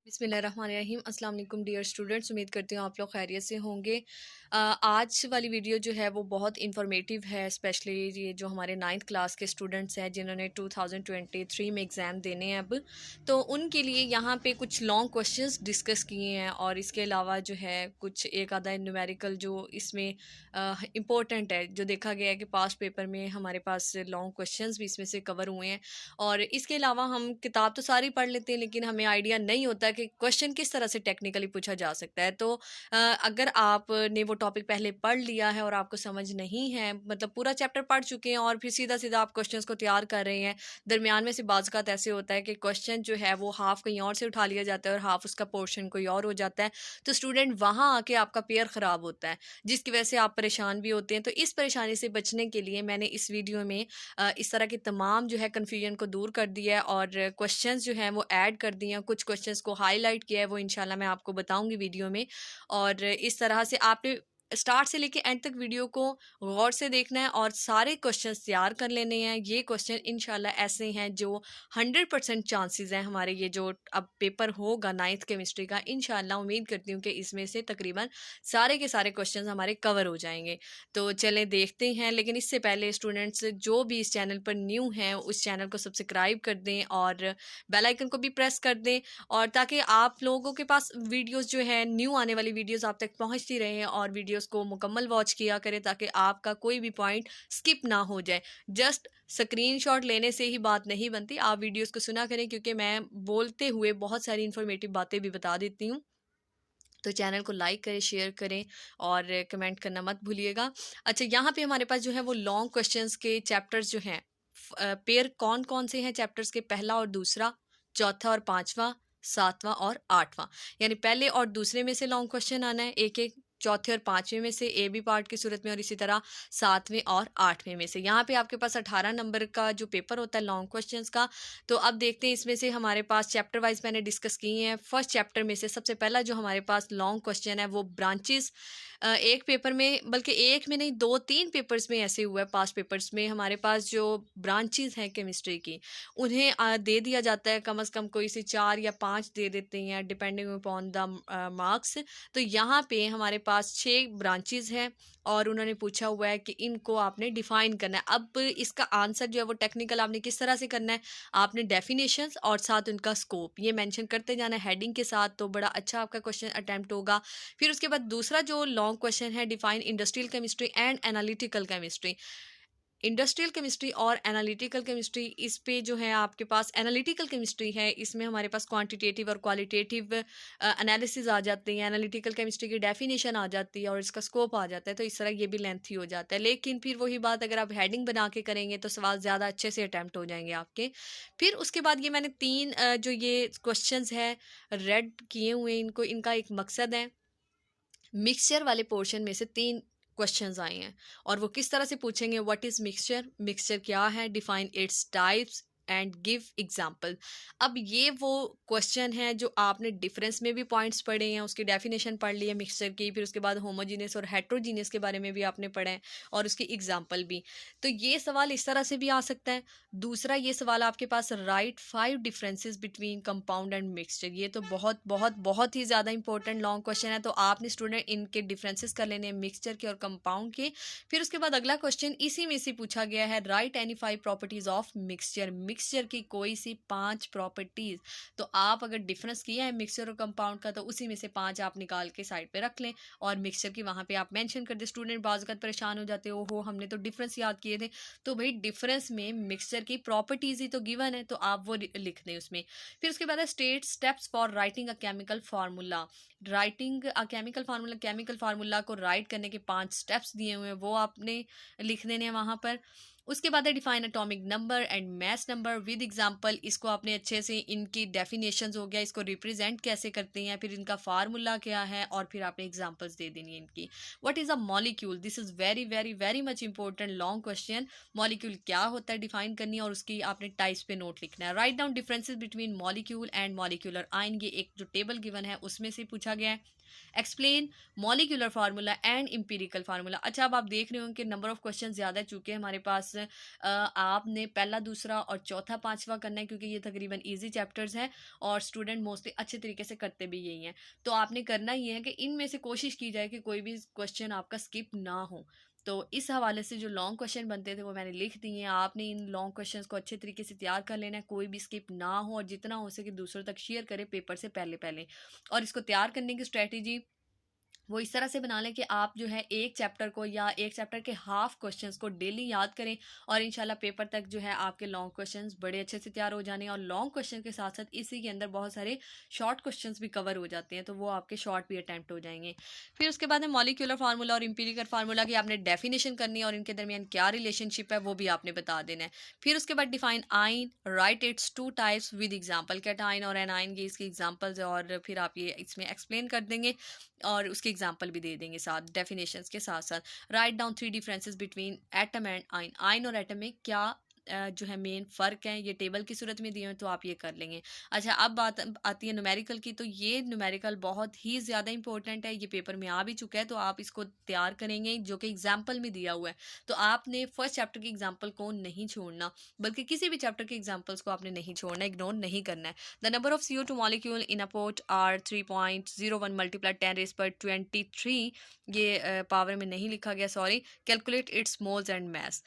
बिस्मिल्लाहिर्रहमानिर्रहीम। अस्सलाम वालेकुम डियर स्टूडेंट्स, उम्मीद करती हूँ आप लोग खैरियत से होंगे। आज वाली वीडियो जो है वो बहुत इन्फॉर्मेटिव है, स्पेशली ये जो हमारे 9th क्लास के स्टूडेंट्स हैं जिन्होंने 2023 में एग्ज़ाम देने हैं अब, तो उनके लिए यहाँ पे कुछ लॉन्ग क्वेश्चंस डिस्कस किए हैं और इसके अलावा जो है कुछ एक आधा न्यूमेरिकल जो इसमें इम्पोर्टेंट है, जो देखा गया है कि पास्ट पेपर में हमारे पास लॉन्ग क्वेश्चंस भी इसमें से कवर हुए हैं। और इसके अलावा हम किताब तो सारी पढ़ लेते हैं, लेकिन हमें आइडिया नहीं होता कि क्वेश्चन किस तरह से टेक्निकली पूछा जा सकता है। तो अगर आपने वो टॉपिक पहले पढ़ लिया है और आपको समझ नहीं है, मतलब पूरा चैप्टर पढ़ चुके हैं और फिर सीधा सीधा आप क्वेश्चंस को तैयार कर रहे हैं, दरमियान में से बाज़-औक़ात ऐसे होता है कि क्वेश्चन जो है वो हाफ कहीं और से उठा लिया जाता है और हाफ उसका पोर्शन कोई और हो जाता है, तो स्टूडेंट वहाँ आके आपका पेयर ख़राब होता है, जिसकी वजह से आप परेशान भी होते हैं। तो इस परेशानी से बचने के लिए मैंने इस वीडियो में इस तरह के तमाम जो है कन्फ्यूजन को दूर कर दिया है और क्वेश्चंस जो हैं वो ऐड कर दिए हैं, कुछ क्वेश्चंस को हाईलाइट किया है, वो इंशाल्लाह मैं आपको बताऊंगी वीडियो में। और इस तरह से आपने स्टार्ट से लेके एंड तक वीडियो को गौर से देखना है और सारे क्वेश्चंस तैयार कर लेने हैं। ये क्वेश्चन इंशाल्लाह ऐसे हैं जो 100% चांसेस हैं हमारे ये जो अब पेपर होगा 9th केमिस्ट्री का, इंशाल्लाह उम्मीद करती हूँ कि इसमें से तकरीबन सारे के सारे क्वेश्चंस हमारे कवर हो जाएंगे। तो चलें देखते हैं, लेकिन इससे पहले स्टूडेंट्स जो भी इस चैनल पर न्यू हैं उस चैनल को सब्सक्राइब कर दें और बेल आइकन को भी प्रेस कर दें, और ताकि आप लोगों के पास वीडियोस जो है न्यू आने वाली वीडियोस आप तक पहुंचती रहें और वीडियोस को मुकम्मल वॉच किया करें ताकि आपका कोई भी पॉइंट स्किप ना हो जाए। जस्ट स्क्रीनशॉट लेने से ही बात नहीं बनती, आप वीडियोस को सुना करें, क्योंकि मैं बोलते हुए बहुत सारी इन्फॉर्मेटिव बातें भी बता देती हूँ। तो चैनल को लाइक करें, शेयर करें और कमेंट करना मत भूलिएगा। अच्छा, यहाँ पे हमारे पास जो है वो लॉन्ग क्वेश्चंस के चैप्टर्स जो हैं, पेयर कौन कौन से हैं चैप्टर्स के, पहला और दूसरा, चौथा और पांचवा, सातवां और आठवां, यानी पहले और दूसरे में से लॉन्ग क्वेश्चन आना है एक एक, चौथे और पांचवें में से ए बी पार्ट की सूरत में, और इसी तरह सातवें और आठवें में से। यहाँ पे आपके पास 18 नंबर का जो पेपर होता है लॉन्ग क्वेश्चंस का। तो अब देखते हैं इसमें से हमारे पास चैप्टर वाइज मैंने डिस्कस किए हैं। फर्स्ट चैप्टर में से सबसे पहला जो हमारे पास लॉन्ग क्वेश्चन है वो ब्रांचेस। एक पेपर में, बल्कि एक में नहीं, 2-3 पेपर्स में ऐसे हुआ है, पास्ट पेपर्स में हमारे पास जो ब्रांचेस हैं केमिस्ट्री की उन्हें दे दिया जाता है, कम से कम कोई से 4 या 5 दे देते हैं डिपेंडिंग अपॉन द मार्क्स। तो यहाँ पे हमारे पास 6 ब्रांचेस हैं और उन्होंने पूछा हुआ है कि इनको आपने डिफाइन करना है। अब इसका आंसर जो है वो टेक्निकल आपने किस तरह से करना है, आपने डेफिनेशंस और साथ उनका स्कोप ये मेंशन करते जाना है हेडिंग के साथ, तो बड़ा अच्छा आपका क्वेश्चन अटेम्प्ट होगा। फिर उसके बाद दूसरा जो लॉन्ग क्वेश्चन है, define industrial chemistry and analytical chemistry. Industrial chemistry और एनालिटिकल केमिस्ट्री, इस पे जो है आपके पास एनालिटिकल केमिस्ट्री है, इसमें हमारे पास क्वांटिटेटिव और क्वालिटेटिव एनालिसिस आ जाते हैं, एनालिटिकल केमिस्ट्री की डेफिनेशन आ जाती है और इसका स्कोप आ जाता है। तो इस तरह ये भी लेंथी हो जाता है, लेकिन फिर वही बात, अगर आप हेडिंग बना के करेंगे तो सवाल ज़्यादा अच्छे से अटैम्प्ट हो जाएंगे आपके। फिर उसके बाद ये मैंने 3 जो ये क्वेश्चंस है रेड किए हुए, इनको इनका एक मकसद है। मिक्सचर वाले पोर्शन में से 3 क्वेश्चंस आए हैं और वो किस तरह से पूछेंगे, व्हाट इज मिक्सचर, मिक्सचर क्या है, define its types and give example. अब ये वो क्वेश्चन है जो आपने डिफरेंस में भी पॉइंट्स पढ़े हैं, उसकी डेफिनेशन पढ़ ली है मिक्सचर की, फिर उसके बाद होमोजीनियस और हेट्रोजीनियस के बारे में भी आपने पढ़ा है और उसकी एग्जाम्पल भी। तो ये सवाल इस तरह से भी आ सकता है। दूसरा ये सवाल आपके पास, write 5 differences between compound and mixture. ये तो बहुत बहुत बहुत ही ज़्यादा इंपॉर्टेंट लॉन्ग क्वेश्चन है, तो आपने स्टूडेंट इनके डिफरेंसेस कर लेने हैं मिक्सचर के और कंपाउंड के। फिर उसके बाद अगला क्वेश्चन इसी में से पूछा गया है, right any 5 properties of mixture. Mixture की कोई सी 5 प्रॉपर्टीज। तो आप अगर डिफरेंस किया है मिक्सचर और कंपाउंड का तो उसी में से 5 आप निकाल के साइड पे रख लें और मिक्सचर की वहां पे आप मेंशन कर दे। स्टूडेंट बाज़ वक़्त परेशान हो जाते हो, हमने तो डिफरेंस याद किए थे। तो भाई डिफरेंस में मिक्सचर की प्रॉपर्टीज ही तो गिवन है, तो आप वो लिख दें उसमें। फिर उसके बाद है state steps for writing a chemical formula. Writing a chemical formula, chemical formula को राइट करने के 5 स्टेप्स दिए हुए हैं, वो आपने लिख देने हैं वहां पर। उसके बाद है define atomic number and mass number with example. इसको आपने अच्छे से, इनकी डेफिनेशंस हो गया, इसको रिप्रेजेंट कैसे करते हैं, फिर इनका फार्मूला क्या है, और फिर आपने एग्जांपल्स दे देनी है इनकी। What is a molecule, this is very very very much important long question. Molecule क्या होता है डिफाइन करनी है और उसकी आपने टाइप्स पे नोट लिखना है। Write down differences between molecule and molecular ion, ये एक जो टेबल गिवन है उसमें से पूछा गया है। Explain molecular formula and empirical formula. अच्छा, अब आप देख रहे हो कि नंबर ऑफ क्वेश्चन ज़्यादा चूके हमारे पास आपने पहला, दूसरा और चौथा, पांचवा करना है, क्योंकि ये तकरीबन इजी चैप्टर्स हैं और स्टूडेंट मोस्टली अच्छे तरीके से करते भी यही हैं। तो आपने करना ही है कि इनमें से कोशिश की जाए कि कोई भी क्वेश्चन आपका स्किप ना हो। तो इस हवाले से जो लॉन्ग क्वेश्चन बनते थे वो मैंने लिख दिए हैं। आपने इन लॉन्ग क्वेश्चंस को अच्छे तरीके से तैयार कर लेना है, कोई भी स्किप ना हो, और जितना हो सके दूसरों तक शेयर करें पेपर से पहले पहले। और इसको तैयार करने की स्ट्रेटजी वो इस तरह से बना लें कि आप जो है एक चैप्टर को या एक चैप्टर के हाफ क्वेश्चंस को डेली याद करें, और इंशाल्लाह पेपर तक जो है आपके लॉन्ग क्वेश्चंस बड़े अच्छे से तैयार हो जाने। और लॉन्ग क्वेश्चन के साथ साथ इसी के अंदर बहुत सारे शॉर्ट क्वेश्चंस भी कवर हो जाते हैं, तो वो आपके शॉर्ट भी अटैम्प्ट हो जाएंगे। फिर उसके बाद है मॉलिक्यूलर फार्मूला और एम्पिरिकल फार्मूला की आपने डेफिनेशन करनी है और इनके दरमियान क्या रिलेशनशिप है वो भी आपने बता देना है। फिर उसके बाद डिफाइन आइन, right it's two types with example, cation और एनाइन की इसकी एग्जाम्पल्स है, और फिर आप ये इसमें एक्सप्लेन कर देंगे और उसके एग्जाम्पल भी दे देंगे साथ डेफिनेशंस के साथ साथ। Write down 3 differences between atom and आइन, आइन और एटम में क्या जो है मेन फ़र्क है, ये टेबल की सूरत में दिए हैं तो आप ये कर लेंगे। अच्छा, अब बात आती है न्यूमेरिकल की। तो ये न्यूमेरिकल बहुत ही ज़्यादा इंपॉर्टेंट है, ये पेपर में आ भी चुका है, तो आप इसको तैयार करेंगे जो कि एग्जाम्पल में दिया हुआ है। तो आपने फर्स्ट चैप्टर के एग्जाम्पल को नहीं छोड़ना, बल्कि किसी भी चैप्टर के एग्जाम्पल्स को आपने नहीं छोड़ना, इग्नोर नहीं करना है। The number of CO2 molecule in a pot are 3.01 multiply 10⁻23, ये पावर में नहीं लिखा गया, sorry. Calculate its moles and mass.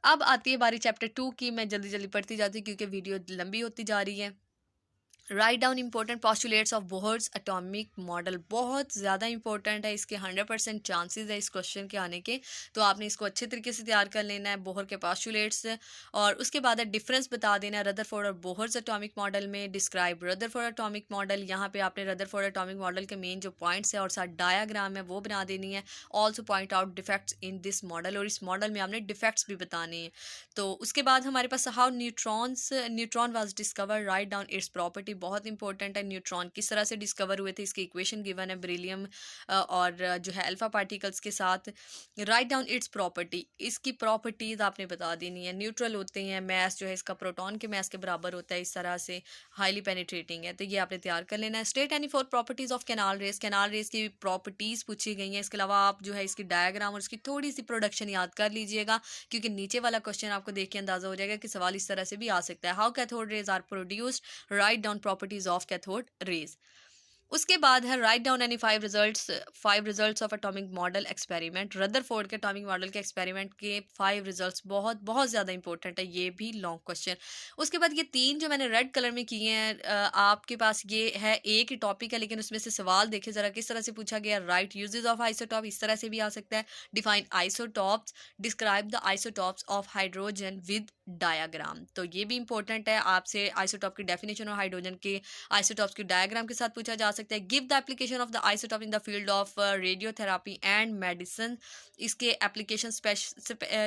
अब आती है बारी चैप्टर 2 की। मैं जल्दी जल्दी पढ़ती जाती हूँ क्योंकि वीडियो लंबी होती जा रही है। Write down important postulates of Bohr's atomic model, बहुत ज़्यादा इंपॉर्टेंट है, इसके 100% चांसेस है इस क्वेश्चन के आने के, तो आपने इसको अच्छे तरीके से तैयार कर लेना है। बोहर के पॉस्टुलेट्स, और उसके बाद है डिफरेंस बता देना है रदरफोर्ड और बोहर्स एटॉमिक मॉडल में। डिस्क्राइब रदरफोर्ड एटॉमिक मॉडल, यहाँ पे आपने रदरफोर्ड एटॉमिक मॉडल के मेन जो पॉइंट्स है और साथ डायाग्राम है वो बना देनी है। Also point out defects in this model, और इस मॉडल में आपने डिफेक्ट्स भी बताने हैं। तो उसके बाद हमारे पास how neutron was discover, write down its property, बहुत इंपॉर्टेंट है। न्यूट्रॉन किस तरह से डिस्कवर हुए थे, इसकी इक्वेशन गिवन है बेरिलियम और जो है अल्फा पार्टिकल्स के साथ। राइट डाउन इट्स प्रॉपर्टी, इसकी प्रॉपर्टीज आपने बता देनी है। न्यूट्रल होते हैं, मैस जो है इसका प्रोटॉन के मैस के बराबर होता है, इस तरह से हाईली पेनिट्रेटिंग है, तो ये आपने तैयार कर लेना है। State any 4 properties of canal rays, canal rays की प्रॉपर्टीज पूछी गई हैं। इसके अलावा आप जो है इसकी डायग्राम और इसकी थोड़ी सी प्रोडक्शन याद कर लीजिएगा, क्योंकि नीचे वाला क्वेश्चन आपको देख के अंदाजा हो जाएगा कि सवाल इस तरह से भी आ सकता है। How cathode rays are produced, write down properties of cathode rays. उसके बाद है write down any 5 results of atomic model experiment, Rutherford के एटॉमिक मॉडल के एक्सपेरिमेंट के 5 रिजल्ट्स, बहुत बहुत ज़्यादा इंपॉर्टेंट है, ये भी लॉन्ग क्वेश्चन। उसके बाद ये 3 जो मैंने रेड कलर में किए हैं, आपके पास ये है एक ही टॉपिक है, लेकिन उसमें से सवाल देखे ज़रा किस तरह से पूछा गया। राइट यूजेस ऑफ आइसोटॉप, इस तरह से भी आ सकता है। Define isotopes, describe the isotopes of hydrogen with diagram, तो ये भी इंपॉर्टेंट है, आपसे आइसोटॉप की डेफिनेशन और हाइड्रोजन के आइसोटॉप्स की डायग्राम के साथ पूछा जा सकता है। Give the application of the isotope in the field of radiotherapy and medicine, इसके एप्लीकेशन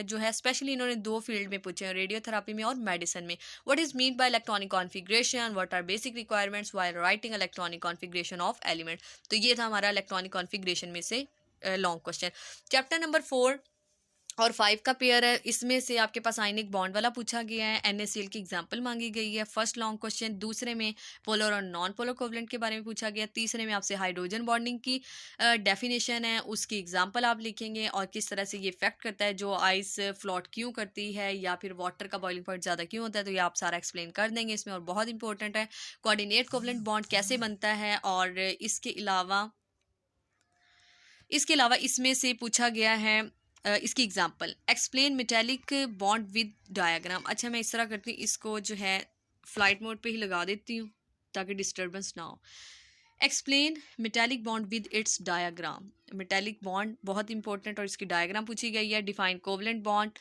जो है स्पेशली इन्होंने 2 फील्ड में पूछे हैं, रेडियोथेरापी में और मेडिसिन में। What is mean by electronic configuration, what are basic requirements while writing electronic configuration of element, तो ये था हमारा इलेक्ट्रॉनिक कॉन्फिग्रेशन में से लॉन्ग क्वेश्चन। चैप्टर नंबर 4 और 5 का पेयर है, इसमें से आपके पास आयनिक बॉन्ड वाला पूछा गया है, NaCl की एग्जांपल मांगी गई है, फर्स्ट लॉन्ग क्वेश्चन। दूसरे में पोलर और नॉन पोलर कोवलेंट के बारे में पूछा गया। तीसरे में आपसे हाइड्रोजन बॉन्डिंग की डेफिनेशन है, उसकी एग्जांपल आप लिखेंगे और किस तरह से ये इफेक्ट करता है, जो आइस फ्लोट क्यों करती है या फिर वाटर का बॉइलिंग पॉइंट ज़्यादा क्यों होता है, तो ये आप सारा एक्सप्लेन कर देंगे इसमें। और बहुत इंपॉर्टेंट है कोऑर्डिनेट कोवलेंट बॉन्ड कैसे बनता है, और इसके अलावा इसमें से पूछा गया है इसकी example, explain metallic bond with diagram. अच्छा, मैं इस तरह करती हूँ, इसको जो है फ्लाइट मोड पे ही लगा देती हूँ ताकि डिस्टर्बेंस ना हो। Explain metallic bond with its diagram, metallic bond बहुत इंपॉर्टेंट और इसकी डायग्राम पूछी गई है। Define covalent bond,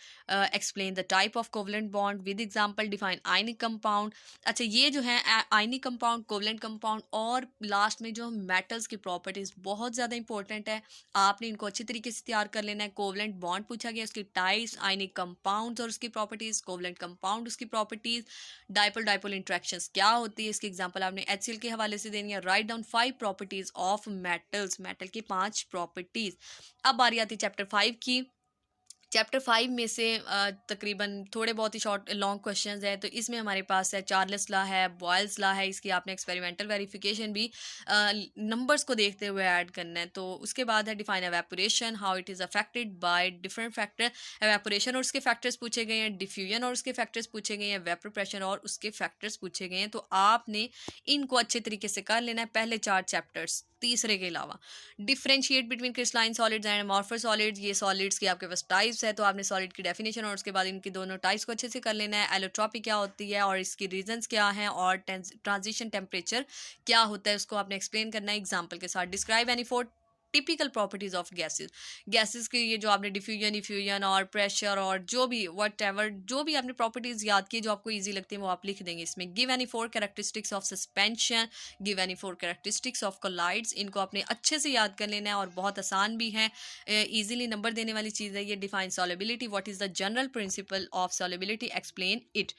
explain the type of covalent bond with example, define ionic compound. अच्छा, ये जो है आयनिक कंपाउंड, कोवलेंट कंपाउंड और लास्ट में जो मेटल्स की प्रॉपर्टीज बहुत ज़्यादा इंपॉर्टेंट है, आपने इनको अच्छी तरीके से तैयार कर लेना है। कोवलेंट बॉन्ड पूछा गया, उसकी टाइप्स, आयनिक कंपाउंड्स और उसकी प्रॉपर्टीज, कोवलेंट कंपाउंड उसकी प्रॉपर्टीज, डाइपोल डाइपोल इंट्रैक्शंस क्या होती है, इसकी एग्जांपल आपने HCl के हवाले से देनी है। Write down 5 properties of metals, metal की 5 प्रॉपर्टीज। अब बारी आती है चैप्टर 5 की। चैप्टर 5 में से तकरीबन थोड़े बहुत ही शॉर्ट लॉन्ग क्वेश्चंस है, तो इसमें हमारे पास है चार्ल्स लॉ है, बॉयल्स लॉ है, इसकी आपने एक्सपेरिमेंटल वेरिफिकेशन भी नंबर्स को देखते हुए ऐड करना है। तो उसके बाद है define evaporation, how it is affected by different factor. Evaporation और उसके फैक्टर्स पूछे गए हैं, डिफ्यूजन और उसके फैक्टर्स पूछे गए हैं, वेपर प्रेशर और उसके फैक्टर्स पूछे गए हैं। तो आपने इनको अच्छे तरीके से कर लेना है पहले 4 चैप्टर्स तीसरे के अलावा। Differentiate between crystalline solids and amorphous solids, ये सॉलिड्स की आपके पास टाइप्स है, तो आपने सॉलिड की डेफिनेशन और उसके बाद इनकी दोनों टाइप्स को अच्छे से कर लेना है। एलोट्रॉपी क्या होती है और इसकी रीजंस क्या हैं, और ट्रांजिशन टेम्परेचर क्या होता है, उसको आपने एक्सप्लेन करना है एग्जाम्पल के साथ। Describe any 4 typical properties of gases, gases के ये जो आपने डिफ्यूजन इफ्यूजन और प्रेशर और जो भी वट एवर जो भी आपने प्रॉपर्टीज याद की जो आपको ईजी लगती है वो आप लिख देंगे इसमें। Give any 4 characteristics of suspension, give any 4 characteristics of colloids, इनको आपने अच्छे से याद कर लेना है और बहुत आसान भी है, ईजिली नंबर देने वाली चीज़ है ये। Define solubility, what is the general principle of solubility, explain it.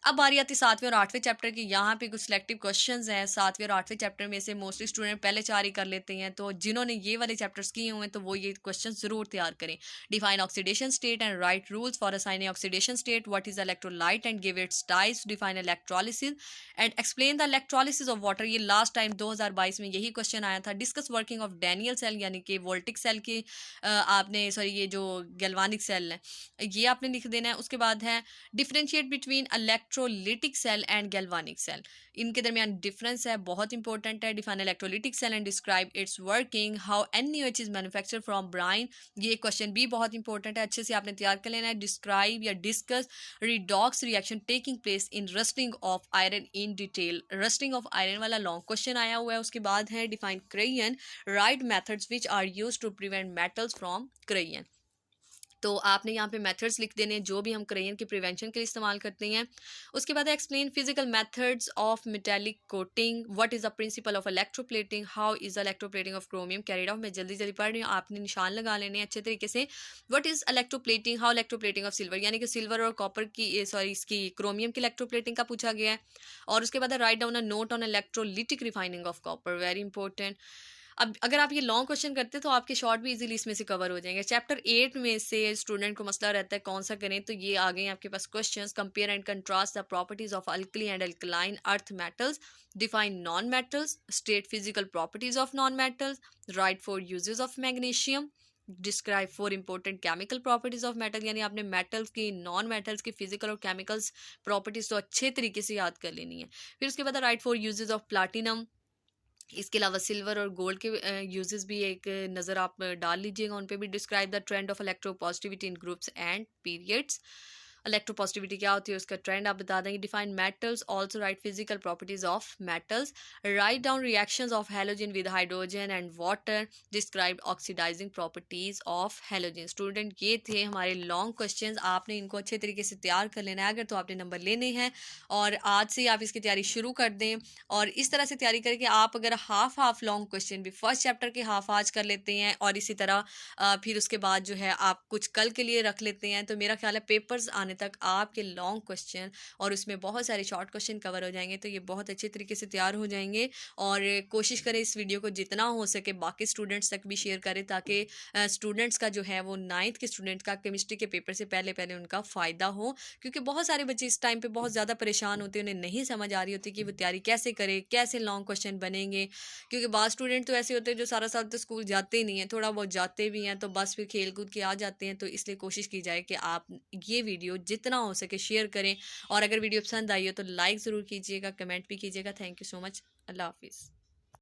अब बारी आती 7वें और 8वें चैप्टर की। यहाँ पे कुछ सिलेक्टिव क्वेश्चंस हैं 7वें और 8वें चैप्टर में से। मोस्टली स्टूडेंट पहले 4 ही कर लेते हैं, तो जिन्होंने ये वाले चैप्टर्स किए हुए हैं तो वो ये क्वेश्चन जरूर तैयार करें। Define oxidation state and write rules for assigning oxidation state, what is electrolyte and give its types, define electrolysis and explain the electrolysis of water. ये लास्ट टाइम 2022 में यही क्वेश्चन आया था। Discuss working of Daniell cell, यानी कि voltaic cell की आपने sorry ये जो गैल्वानिक सेल है ये आपने लिख देना है। उसके बाद है differentiate between electrolytic cell and galvanic cell, इनके दरमियान डिफरेंस है, बहुत इंपॉर्टेंट है। Define electrolytic cell and describe its working, how NaOH is manufacture from brine, ये क्वेश्चन भी बहुत इंपॉर्टेंट है, अच्छे से आपने तैयार कर लेना है। डिस्क्राइब या discuss redox reaction taking place in rusting of iron in detail, rusting of iron वाला लॉन्ग क्वेश्चन आया हुआ है। उसके बाद है define corrosion, write methods which are used to prevent metals from corrosion. तो आपने यहाँ पे मेथड्स लिख देने हैं जो भी हम क्रेयन के प्रिवेंशन के लिए इस्तेमाल करते हैं। उसके बाद explain physical methods of metallic coating, what is the principle of electroplating, how is the electroplating of chromium carried out. मैं जल्दी जल्दी पढ़ रही हूँ, आपने निशान लगा लेने हैं अच्छे तरीके से। What is electroplating, how electroplating of silver, यानी कि सिल्वर और कॉपर की सॉरी इसकी क्रोमियम की इलेक्ट्रोप्लेटिंग का पूछा गया है। और उसके बाद write down a note on electrolytic refining of copper, very important. अब अगर आप ये लॉन्ग क्वेश्चन करते तो आपके शॉर्ट भी इजीली इसमें से कवर हो जाएंगे। चैप्टर 8 में से स्टूडेंट को मसला रहता है कौन सा करें, तो ये आ गए आपके पास questions. Compare and contrast the properties of alkali and alkaline earth metals, define non metals, state physical properties of non metals, write 4 uses of magnesium, describe 4 important chemical properties of metal, यानी आपने metals की non metals की physical और chemicals properties तो अच्छे तरीके से याद कर लेनी है। फिर उसके बाद राइट 4 यूजेस ऑफ प्लाटिनम, इसके अलावा सिल्वर और गोल्ड के यूजेस भी एक नज़र आप डाल लीजिएगा उन पे भी। Describe the trend of electropositivity in groups and periods, electropositivity क्या होती है उसका ट्रेंड आप बता देंगे। Define metals, also write physical properties of metals, write down reactions of halogen with hydrogen and water, describe oxidising properties of halogen. Student ये थे हमारे लॉन्ग क्वेश्चंस, आपने इनको अच्छे तरीके से तैयार कर लेना है अगर तो आपने नंबर लेने हैं, और आज से आप इसकी तैयारी शुरू कर दें। और इस तरह से तैयारी करके आप अगर हाफ लॉन्ग क्वेश्चन भी फर्स्ट चैप्टर के हाफ आज कर लेते हैं और इसी तरह फिर उसके बाद जो है आप कुछ कल के लिए रख लेते हैं, तो मेरा ख्याल है पेपर्स आने तक आपके लॉन्ग क्वेश्चन और उसमें बहुत सारे शॉर्ट क्वेश्चन कवर हो जाएंगे, तो ये बहुत अच्छे तरीके से तैयार हो जाएंगे। और कोशिश करें इस वीडियो को जितना हो सके बाकी स्टूडेंट्स तक भी शेयर करें, ताकि स्टूडेंट्स का जो है वो 9th के स्टूडेंट का केमिस्ट्री के पेपर से पहले पहले उनका फ़ायदा हो, क्योंकि बहुत सारे बच्चे इस टाइम पे बहुत ज़्यादा परेशान होते हैं, उन्हें नहीं समझ आ रही होती कि वो तैयारी कैसे करें, कैसे लॉन्ग क्वेश्चन बनेंगे। क्योंकि बाद स्टूडेंट तो ऐसे होते हैं जो सारा साल तो स्कूल जाते ही नहीं हैं, थोड़ा बहुत जाते भी हैं तो बस फिर खेल कूद के आ जाते हैं। तो इसलिए कोशिश की जाए कि आप ये वीडियो जितना हो सके शेयर करें, और अगर वीडियो पसंद आई हो तो लाइक ज़रूर कीजिएगा, कमेंट भी कीजिएगा। थैंक यू सो मच, अल्लाह हाफिज़।